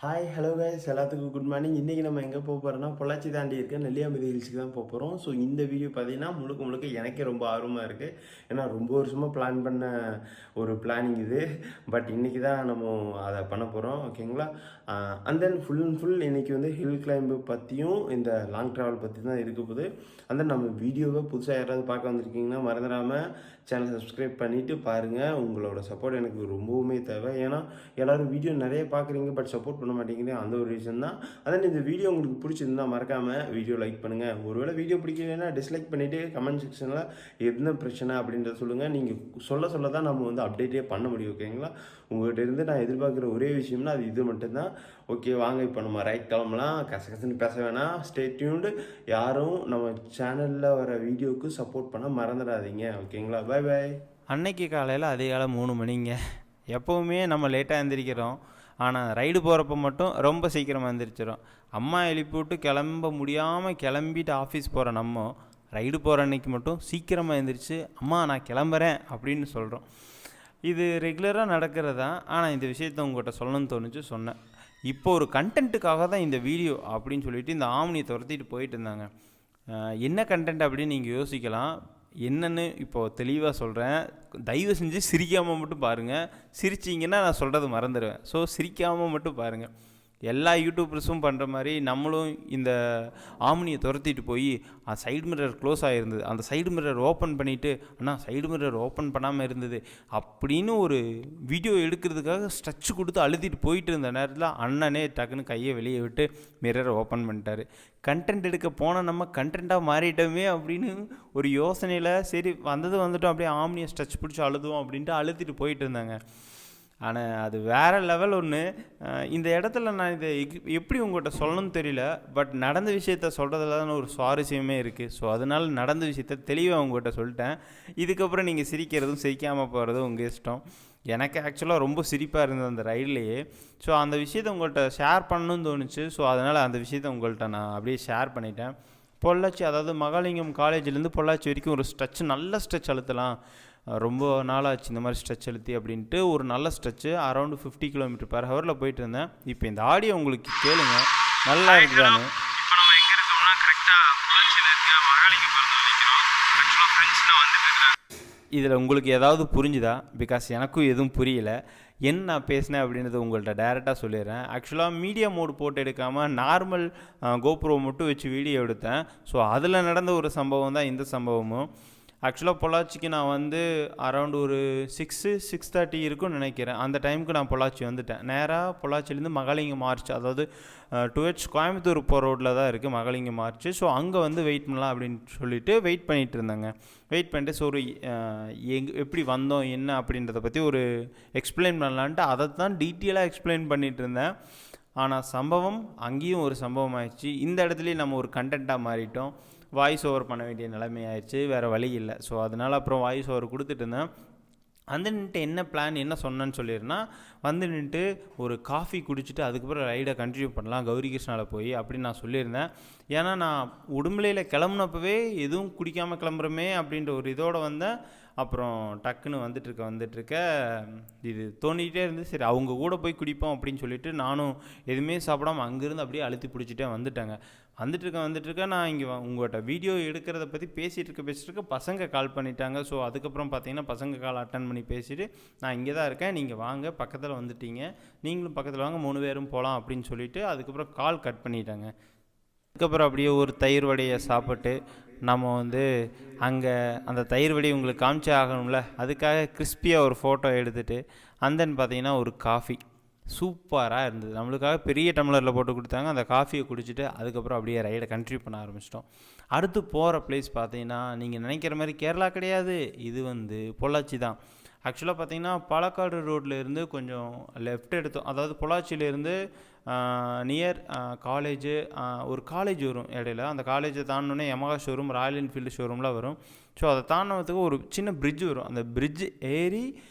Hi hello guys எல்லாத்துக்கும் good morning. இன்றைக்கி நம்ம எங்கே போக போகிறோம்னா பொள்ளாச்சி தாண்டி இருக்க நெல்லியாம்பதி ஹில்ஸுக்கு தான் போக போகிறோம். ஸோ இந்த வீடியோ பார்த்தீங்கன்னா முழுக்க எனக்கே ரொம்ப ஆர்வமாக இருக்குது. ஏன்னா ரொம்ப வருஷமாக பிளான் பண்ண ஒரு பிளானிங் இது. பட் இன்றைக்கி தான் நம்ம அதை பண்ண போகிறோம், ஓகேங்களா. And then full and full இன்றைக்கி வந்து ஹில் கிளைம்பு பற்றியும் இந்த லாங் ட்ராவல் பற்றி தான் இருக்க போகுது. அண்ட் தென் நம்ம வீடியோவை புதுசாக யாராவது பார்க்க வந்திருக்கீங்கன்னா மறந்துடாமல் சேனலை சப்ஸ்கிரைப் பண்ணிவிட்டு பாருங்கள். உங்களோட சப்போர்ட் எனக்கு ரொம்பவுமே தேவை. ஏன்னா எல்லோரும் வீடியோ நிறைய பார்க்குறீங்க, பட் சப்போர்ட் பண்ண மாட்டேங்கிறேன். அந்த ஒரு ரீசன் தான். அதான் இந்த வீடியோ உங்களுக்கு பிடிச்சிருந்தா மறக்காமல் வீடியோ லைக் பண்ணுங்கள். ஒருவேளை வீடியோ பிடிக்கலைன்னா டிஸ்லைக் பண்ணிவிட்டு கமெண்ட் செக்ஷனில் என்ன பிரச்சனை அப்படின்றத சொல்லுங்கள். நீங்கள் சொல்ல தான் நம்ம வந்து அப்டேட்டே பண்ண முடியும், ஓகேங்களா. உங்கள்கிட்ட இருந்து நான் எதிர்பார்க்குற ஒரே விஷயம்னா அது இது மட்டும்தான். ஓகே, வாங்க இப்போ நம்ம ரைட் கிளம்பலாம். கசகசன்னு பேச வேணாம். Stay tuned. யாரும் நம்ம சேனலில் வர வீடியோவுக்கு சப்போர்ட் பண்ண மறந்துடாதீங்க, ஓகேங்களா. Bye bye. அன்னைக்கு காலையில் அதிகாலை 3 மணிங்க. எப்போவுமே நம்ம லேட்டாக எழுந்திரிக்கிறோம், ஆனால் ரைடு போகிறப்ப மட்டும் ரொம்ப சீக்கிரமாக எழுந்திரிச்சிடும். அம்மா எழுப்பி விட்டு கிளம்ப முடியாமல் கிளம்பிட்டு ஆஃபீஸ் போகிற நம்ம ரைடு போகிற அன்னைக்கு மட்டும் சீக்கிரமாக எழுந்திரிச்சு அம்மா நான் கிளம்புறேன் அப்படின்னு சொல்கிறோம். இது ரெகுலராக நடக்கிறது தான். ஆனால் இந்த விஷயத்த உங்கள்கிட்ட சொல்லணும்னு தோணுச்சு, சொன்னேன். இப்போ ஒரு கண்டென்ட்டுக்காக தான் இந்த வீடியோ அப்படின்னு சொல்லிட்டு இந்த ஆம்னியை துரத்திட்டு போயிட்டு இருந்தாங்க. என்ன கண்டென்ட் அப்படின்னு நீங்கள் யோசிக்கலாம். என்னென்னு இப்போது தெளிவாக சொல்கிறேன். தயவு செஞ்சு சிரிக்காமல் மட்டும் பாருங்கள். சிரிச்சிங்கன்னா நான் சொல்கிறது மறந்துடுவேன். ஸோ சிரிக்காமல் மட்டும் பாருங்கள். எல்லா யூடியூபர்ஸும் பண்ணுற மாதிரி நம்மளும் இந்த ஆம்னியை துரத்திட்டு போய் சைடு மிரர் க்ளோஸ் ஆகிருந்தது, அந்த சைடு மிரர் ஓப்பன் பண்ணிவிட்டு அண்ணா சைடு மிரர் ஓப்பன் பண்ணாமல் இருந்தது அப்படின்னு ஒரு வீடியோ எடுக்கிறதுக்காக ஸ்ட்ரெச் கொடுத்து அழுத்திட்டு போயிட்டு இருந்த நேரத்தில் அண்ணனே டக்குன்னு கையை வெளியே விட்டு மிரரை ஓப்பன் பண்ணிட்டார். கண்டென்ட் எடுக்க போனால் நம்ம கண்டென்ட்டாக மாறிட்டோமே அப்படின்னு ஒரு யோசனையில் சரி வந்துட்டோம், அப்படியே ஆம்னியை ஸ்ட்ரெச் பிடிச்சி அழுதுவோம் அப்படின்ட்டு அழுத்திட்டு போயிட்டு இருந்தாங்க. ஆனால் அது வேறு லெவல் ஒன்று. இந்த இடத்துல நான் இதை எப்படி உங்கள்கிட்ட சொல்லணும்னு தெரியல. பட் நடந்த விஷயத்த சொல்கிறதுல தான் ஒரு சுவாரஸ்யமே இருக்குது. ஸோ அதனால் நடந்த விஷயத்த தெளிவாக உங்கள்கிட்ட சொல்லிட்டேன். இதுக்கப்புறம் நீங்கள் சிரிக்கிறதும் சிரிக்காமல் போகிறதும் உங்கள் இஷ்டம். எனக்கு ஆக்சுவலாக ரொம்ப சிரிப்பாக இருந்தது அந்த ரயில்லையே. ஸோ அந்த விஷயத்த உங்கள்கிட்ட ஷேர் பண்ணணும்னு தோணுச்சு. ஸோ அதனால் அந்த விஷயத்த உங்கள்கிட்ட நான் அப்படியே ஷேர் பண்ணிட்டேன். பொள்ளாச்சி, அதாவது மகாலிங்கம் காலேஜ்லேருந்து பொள்ளாச்சி வரைக்கும் ஒரு ஸ்ட்ரெச், நல்ல ஸ்ட்ரெச் அழுத்தலாம். ரொம்ப நாளாச்சு இந்த மாதிரி ஸ்ட்ரெச் அழுத்தி அப்படின்ட்டு ஒரு நல்ல ஸ்ட்ரெச்சு அரௌண்டு 50 km/h போயிட்டு இருந்தேன். இப்போ இந்த ஆடியோ உங்களுக்கு கேளுங்க, நல்லா இருக்குதானு. இதில் உங்களுக்கு ஏதாவது புரிஞ்சுதா? பிகாஸ் எனக்கும் எதுவும் புரியல. என்ன நான் பேசினேன் அப்படின்றத உங்கள்கிட்ட டைரெக்டாக சொல்லிடுறேன். ஆக்சுவலாக மீடியா மோடு போட்டு எடுக்காமல் நார்மல் கோப்ரோ மட்டும் வச்சு வீடியோ எடுத்தேன். ஸோ அதில் நடந்த ஒரு சம்பவம் தான் இந்த சம்பவமும். ஆக்சுவலாக பொள்ளாச்சிக்கு நான் வந்து அரௌண்ட் ஒரு 6:30 இருக்குன்னு நினைக்கிறேன். அந்த டைமுக்கு நான் பொள்ளாச்சி வந்துட்டேன். நேராக பொள்ளாச்சிலேருந்து மகாலிங்கம் மார்ச், அதாவது டுவெட்ஸ் கோயம்புத்தூர் போகிற ரோட்டில் தான் இருக்குது மகாலிங்கம் மார்ச். ஸோ அங்கே வந்து வெயிட் பண்ணலாம் அப்படின்னு சொல்லிட்டு வெயிட் பண்ணிகிட்டு இருந்தாங்க. வெயிட் பண்ணிட்டு ஸோ ஒரு எப்படி வந்தோம் என்ன அப்படின்றத பற்றி ஒரு எக்ஸ்பிளைன் பண்ணலான்ட்டு அதை தான் டீட்டெயிலாக எக்ஸ்பிளைன் பண்ணிகிட்டு இருந்தேன். ஆனால் சம்பவம் அங்கேயும் ஒரு சம்பவம் ஆயிடுச்சு. இந்த இடத்துலையும் நம்ம ஒரு கண்டென்ட்டாக மாறிட்டோம். வாய்ஸ் ஓவர் பண்ண வேண்டிய நிலைமை ஆயிடுச்சு, வேறு வழி இல்லை. ஸோ அதனால் அப்புறம் வாய்ஸ் ஓவர் கொடுத்துட்டு இருந்தேன். வந்து நின்றுட்டு என்ன பிளான் என்ன சொன்னேன்னு சொல்லிடுனா, வந்து நின்றுட்டு ஒரு காஃபி குடிச்சிட்டு அதுக்கப்புறம் ரைடை கண்டினியூ பண்ணலாம் கௌரி கிருஷ்ணாவில் போய் அப்படின்னு நான் சொல்லியிருந்தேன். ஏன்னா நான் உடுமலையில் கிளம்புனப்பவே எதுவும் குடிக்காமல் கிளம்புறமே அப்படின்ற ஒரு இதோடு வந்தேன். அப்புறம் டக்குன்னு வந்துட்டுருக்க இது தோண்டிகிட்டே இருந்து சரி அவங்க கூட போய் குடிப்போம் அப்படின்னு சொல்லிட்டு நானும் எதுவுமே சாப்பிடாமல் அங்கேருந்து அப்படியே அழுத்தி பிடிச்சிட்டே வந்துட்டேங்க. வந்துட்டுருக்க நான் இங்கே உங்கள்கிட்ட வீடியோ எடுக்கிறத பற்றி பேசிகிட்டு இருக்க பசங்க கால் பண்ணிட்டாங்க. ஸோ அதுக்கப்புறம் பார்த்தீங்கன்னா பசங்க கால் அட்டன் பண்ணி பேசிவிட்டு நான் இங்கே தான் இருக்கேன், நீங்கள் வாங்க, பக்கத்தில் வந்துட்டீங்க, நீங்களும் பக்கத்தில் வாங்க, 3 பேரும் போகலாம் அப்படின்னு சொல்லிவிட்டு அதுக்கப்புறம் கால் கட் பண்ணிட்டாங்க. அதுக்கப்புறம் அப்படியே ஒரு தயிர் வடையை சாப்பிட்டு நம்ம வந்து அங்கே அந்த தயிர் வடையை உங்களுக்கு காமிச்சே ஆகணும்ல, அதுக்காக கிறிஸ்பியாக ஒரு ஃபோட்டோ எடுத்துகிட்டு அந்தன்னு பார்த்தீங்கன்னா ஒரு காஃபி சூப்பராக இருந்தது. நம்மளுக்காக பெரிய டம்ளரில் போட்டு கொடுத்தாங்க. அந்த காஃபியை குடிச்சிட்டு அதுக்கப்புறம் அப்படியே ரைடை கண்டினியூ பண்ண ஆரம்பிச்சிட்டோம். அடுத்து போகிற பிளேஸ் பார்த்தீங்கன்னா நீங்கள் நினைக்கிற மாதிரி கேரளா கிடையாது, இது வந்து பொள்ளாச்சி தான். ஆக்சுவலாக பார்த்தீங்கன்னா பாலக்காடு ரோட்டில் இருந்து கொஞ்சம் லெஃப்ட் எடுத்தோம். அதாவது பொள்ளாச்சியிலேருந்து நியர் காலேஜு, ஒரு காலேஜ் வரும் இடையில. அந்த காலேஜை தாண்டினோடனே யமஹா ஷோரூம், ராயல் என்ஃபீல்டு ஷோரூம்லாம் வரும். ஸோ அதை தாண்டினதுக்கு ஒரு சின்ன பிரிட்ஜ் வரும். அந்த பிரிட்ஜ் ஏறி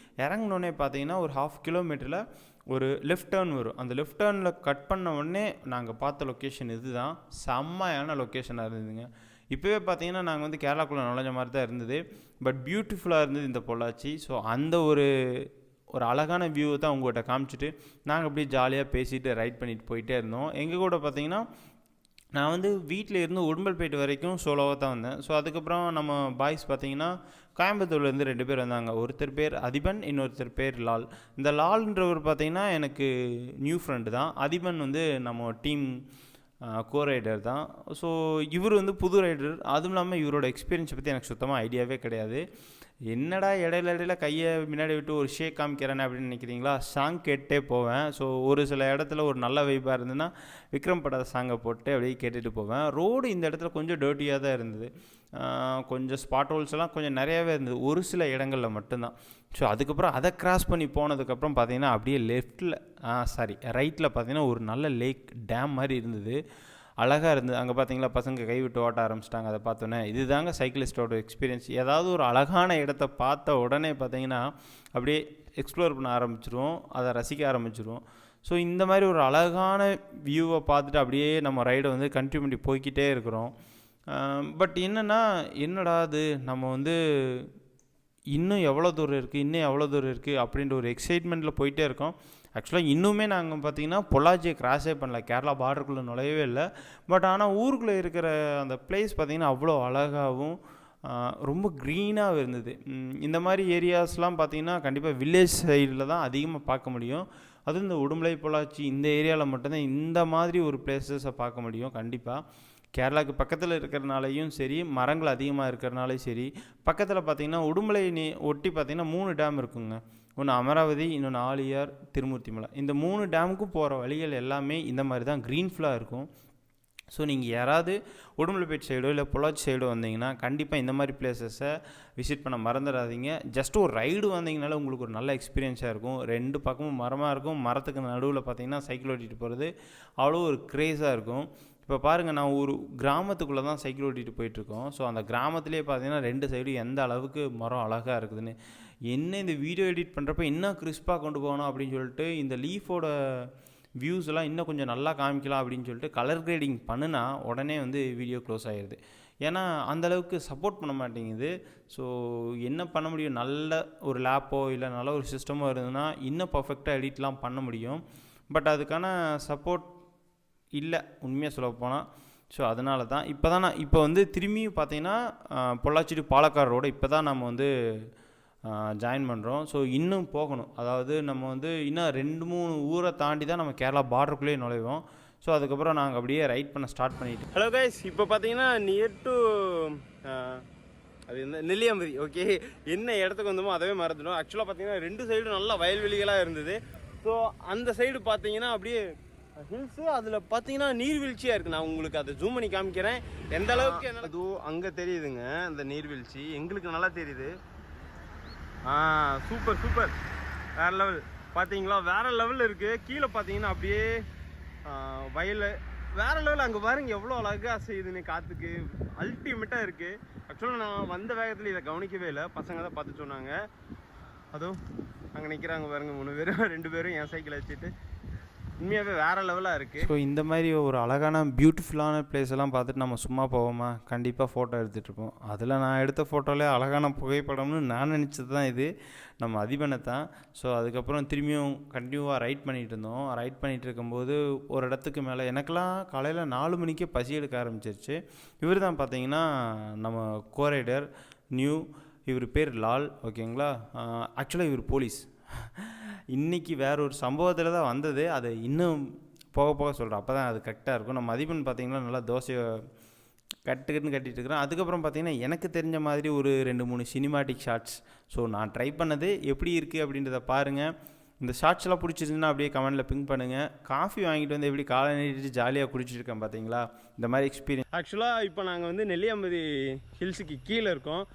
இறங்கினோடனே பார்த்தீங்கன்னா ஒரு 1/2 கிலோமீட்டரில் ஒரு லெஃப்ட் டேர்ன் வரும். அந்த லெஃப்ட் டேர்னில் கட் பண்ண உடனே நாங்கள் பார்த்த லொக்கேஷன் இது தான். செம்மையான லொக்கேஷனாக இருந்ததுங்க. இப்போவே பார்த்தீங்கன்னா நாங்கள் வந்து கேரளாக்குள்ளே நுழைஞ்ச மாதிரி தான் இருந்தது. பட் பியூட்டிஃபுல்லாக இருந்தது இந்த பொள்ளாச்சி. ஸோ அந்த ஒரு ஒரு அழகான வியூவை தான் உங்கள்கிட்ட காமிச்சிட்டு நாங்கள் அப்படியே ஜாலியாக பேசிட்டு ரைட் பண்ணிட்டு போயிட்டே இருந்தோம். எங்கள் கூட பார்த்தீங்கன்னா நான் வந்து வீட்டில் இருந்து உடும்பல்பேட்டு வரைக்கும் சோலோவாக தான் வந்தேன். ஸோ அதுக்கப்புறம் நம்ம பாய்ஸ் பார்த்தீங்கன்னா கோயம்புத்தூர்லேருந்து 2 பேர் வந்தாங்க. ஒருத்தர் பேர் அதிபன், இன்னொருத்தர் பேர் லால். இந்த லால்ன்றவர் பார்த்தீங்கன்னா எனக்கு நியூ ஃப்ரெண்டு தான். அதிபன் வந்து நம்ம டீம் கோ ரைடர் தான். ஸோ இவர் வந்து புது ரைடர். அதுவும் இல்லாமல் இவரோட எக்ஸ்பீரியன்ஸை பற்றி எனக்கு சுத்தமாக ஐடியாவே கிடையாது. என்னடா இடையில கையை முன்னாடி விட்டு ஒரு ஷேக் காமிக்கிறேன்னு அப்படின்னு நினைக்கிறீங்களா? சாங் கேட்டே போவேன். ஸோ ஒரு சில இடத்துல ஒரு நல்ல வைப்பாக இருந்ததுன்னா விக்ரம் பட சாங்கை போட்டு அப்படியே கேட்டுட்டு போவேன். ரோடு இந்த இடத்துல கொஞ்சம் டர்ட்டியாக தான் இருந்தது. கொஞ்சம் ஸ்பாட் ஹோல்ஸ் எல்லாம் கொஞ்சம் நிறையாவே இருந்தது, ஒரு சில இடங்களில் மட்டும்தான். ஸோ அதுக்கப்புறம் அதை கிராஸ் பண்ணி போனதுக்கப்புறம் பார்த்தீங்கன்னா அப்படியே ரைட்டில் பார்த்தீங்கன்னா ஒரு நல்ல லேக் டேம் மாதிரி இருந்தது, அழகாக இருந்தது. அங்கே பார்த்தீங்களா பசங்க கைவிட்டு ஓட்ட ஆரம்பிச்சிட்டாங்க. அதை பார்த்தோன்னே இதுதாங்க சைக்கிளிஸ்டோட எக்ஸ்பீரியன்ஸ். ஏதாவது ஒரு அழகான இடத்த பார்த்த உடனே பார்த்தீங்கன்னா அப்படியே எக்ஸ்ப்ளோர் பண்ண ஆரம்பிச்சிருவோம், அதை ரசிக்க ஆரம்பிச்சிருவோம். ஸோ இந்த மாதிரி ஒரு அழகான வியூவை பார்த்துட்டு அப்படியே நம்ம ரைடை வந்து கண்டினியூ பண்ணி போய்கிட்டே இருக்கிறோம். பட் என்னடா அது நம்ம வந்து இன்னும் எவ்வளோ தூரம் இருக்குது அப்படின்ற ஒரு எக்ஸைட்மெண்ட்டில் போயிட்டே இருக்கோம். ஆக்சுவலாக இன்னுமே நாங்கள் பார்த்தீங்கன்னா பொள்ளாச்சியை கிராஸே பண்ணல, கேரளா பார்டருக்குள்ளே நுழையவே இல்லை. பட் ஆனால் ஊருக்குள்ளே இருக்கிற அந்த பிளேஸ் பார்த்திங்கன்னா அவ்வளோ அழகாகவும் ரொம்ப க்ரீனாக இருந்தது. இந்த மாதிரி ஏரியாஸ்லாம் பார்த்திங்கன்னா கண்டிப்பாக வில்லேஜ் சைடில் தான் அதிகமாக பார்க்க முடியும். அதுவும் இந்த உடுமலை, பொள்ளாச்சி இந்த ஏரியாவில் மட்டும்தான் இந்த மாதிரி ஒரு பிளேசஸை பார்க்க முடியும். கண்டிப்பாக கேரளாவுக்கு பக்கத்தில் இருக்கிறனாலையும் சரி, மரங்கள் அதிகமாக இருக்கிறனாலையும் சரி, பக்கத்தில் பார்த்திங்கன்னா உடுமலை ஒட்டி பார்த்திங்கன்னா 3 டேம் இருக்குங்க. ஒன்று அமராவதி, இன்னொன்று ஆழியார், திருமூர்த்திமலை. இந்த 3 டேமுக்கும் போகிற வழிகள் எல்லாமே இந்த மாதிரி தான் க்ரீன்ஃபுல்லாக இருக்கும். ஸோ நீங்கள் யாராவது உடுமலைப்பேட் சைடோ இல்லை பொள்ளாச்சி சைடோ வந்தீங்கன்னா கண்டிப்பாக இந்த மாதிரி பிளேசஸை விசிட் பண்ண மறந்துடாதீங்க. ஜஸ்ட் ஒரு ரைடு வந்தீங்கனால உங்களுக்கு ஒரு நல்ல எக்ஸ்பீரியன்ஸாக இருக்கும். 2 பக்கமும் மரமாக இருக்கும். மரத்துக்கு நடுவில் பார்த்தீங்கன்னா சைக்கிள் ஓட்டிகிட்டு போகிறது அவ்வளோ ஒரு க்ரேஸாக இருக்கும். இப்போ பாருங்கள், நான் ஒரு கிராமத்துக்குள்ளே தான் சைக்கிள் ஓட்டிகிட்டு போயிட்டுருக்கோம். ஸோ அந்த கிராமத்துலேயே பார்த்தீங்கன்னா 2 சைடும் எந்த அளவுக்கு மரம் அழகாக இருக்குதுன்னு, இந்த வீடியோ எடிட் பண்ணுறப்ப இன்னும் கிறிஸ்பாக கொண்டு போகணும் அப்படின்னு சொல்லிட்டு இந்த லீஃபோட வியூஸ் எல்லாம் இன்னும் கொஞ்சம் நல்லா காமிக்கலாம் அப்படின்னு சொல்லிட்டு கலர் கிரேடிங் பண்ணுனா உடனே வந்து வீடியோ க்ளோஸ் ஆகிடுது. ஏன்னா அந்தளவுக்கு சப்போர்ட் பண்ண மாட்டேங்குது. ஸோ என்ன பண்ண முடியும், நல்ல ஒரு லேப்போ இல்லை நல்ல ஒரு சிஸ்டமோ இருந்ததுன்னா இன்னும் பர்ஃபெக்டாக எடிட்லாம் பண்ண முடியும். பட் அதுக்கான சப்போர்ட் இல்லை உண்மையாக சொல்ல போனால். ஸோ அதனால தான் இப்போ வந்து திரும்பியும் பார்த்தீங்கன்னா பொள்ளாச்சி டு பாலக்காடு ரோடு இப்போ தான் நம்ம வந்து ஜாயின் பண்ணுறோம். ஸோ இன்னும் போகணும். அதாவது நம்ம வந்து இன்னும் 2-3 ஊரை தாண்டி தான் நம்ம கேரளா பார்டருக்குள்ளேயே நுழைவோம். ஸோ அதுக்கப்புறம் நாங்கள் அப்படியே ரைட் பண்ண ஸ்டார்ட் பண்ணிவிட்டு. ஹலோ கைஸ், இப்போ பார்த்தீங்கன்னா நியர் டு அது என்ன நெல்லியாம்பதி. ஓகே, என்ன இடத்துக்கு வந்தோமோ அதவே மறந்துடும். ஆக்சுவலாக பார்த்தீங்கன்னா 2 சைடும் நல்லா வயல்வெளிகளாக இருந்தது. ஸோ அந்த சைடு பார்த்தீங்கன்னா அப்படியே ஹில்ஸு, அதில் பார்த்தீங்கன்னா நீர்வீழ்ச்சியாக இருக்குது. நான் உங்களுக்கு அதை ஜூம் பண்ணி காமிக்கிறேன் எந்த அளவுக்கு. அதுவும் அங்கே தெரியுதுங்க அந்த நீர்வீழ்ச்சி, எங்களுக்கு நல்லா தெரியுது. சூப்பர் வேறு லெவல். பார்த்தீங்களா, வேறு லெவலில் இருக்குது. கீழே பார்த்தீங்கன்னா அப்படியே வயல் வேறு லெவல். அங்கே பாருங்க எவ்வளோ அழகாக செய்யுதுன்னு, காற்றுக்கு அல்டிமேட்டாக இருக்குது. ஆக்சுவலாக நான் வந்த வேகத்தில் இதை கவனிக்கவே இல்லை, பசங்க தான் பார்த்து சொன்னாங்க. அதுவும் அங்கே நிற்கிறாங்க பாருங்கள் 3 பேரும், 2 பேரும் என் சைக்கிளை வச்சுட்டு. உண்மையாகவே வேறு லெவலாக இருக்குது. ஸோ இந்த மாதிரி ஒரு அழகான பியூட்டிஃபுல்லான பிளேஸெல்லாம் பார்த்துட்டு நம்ம சும்மா போவோமா, கண்டிப்பாக ஃபோட்டோ எடுத்துகிட்ருப்போம். அதில் நான் எடுத்த ஃபோட்டோவில் அழகான புகைப்படம்னு நான் நினச்சது தான் இது, நம்ம அதிபனை தான். ஸோ அதுக்கப்புறம் திரும்பியும் கண்டினியூவாக ரைட் பண்ணிகிட்டு இருந்தோம். ரைட் பண்ணிகிட்டு இருக்கும்போது ஒரு இடத்துக்கு மேலே எனக்கெல்லாம் காலையில் 4 மணிக்கே பசி எடுக்க ஆரம்பிச்சிருச்சு. இவர் தான் பார்த்தீங்கன்னா நம்ம கோ ரைடர் இவர் பேர் லால். ஓகேங்களா, ஆக்சுவலாக இவர் போலீஸ். இன்றைக்கி வேற ஒரு சம்பவத்தில் தான் வந்தது, அதை இன்னும் போக சொல்கிறேன், அப்போ தான் அது கரெக்டாக இருக்கும். நம்ம மதிப்பெண் பார்த்திங்கன்னா நல்லா தோசையை கட்டிட்டு இருக்கிறேன். அதுக்கப்புறம் பார்த்திங்கன்னா எனக்கு தெரிஞ்ச மாதிரி ஒரு 2-3 சினிமாட்டிக் ஷார்ட்ஸ். ஸோ நான் ட்ரை பண்ணது எப்படி இருக்குது அப்படின்றத பாருங்கள். இந்த ஷார்ட்ஸ்லாம் பிடிச்சிருந்துன்னா அப்படியே கமெண்ட்டில் பிங்க் பண்ணுங்கள். காஃபி வாங்கிட்டு வந்து எப்படி காலை நீட்டிட்டு ஜாலியாக குடிச்சிருக்கேன் பார்த்தீங்களா, இந்த மாதிரி எக்ஸ்பீரியன்ஸ். ஆக்சுவலாக இப்போ நாங்கள் வந்து நெல்லியாம்பதி ஹில்ஸுக்கு கீழே இருக்கோம்.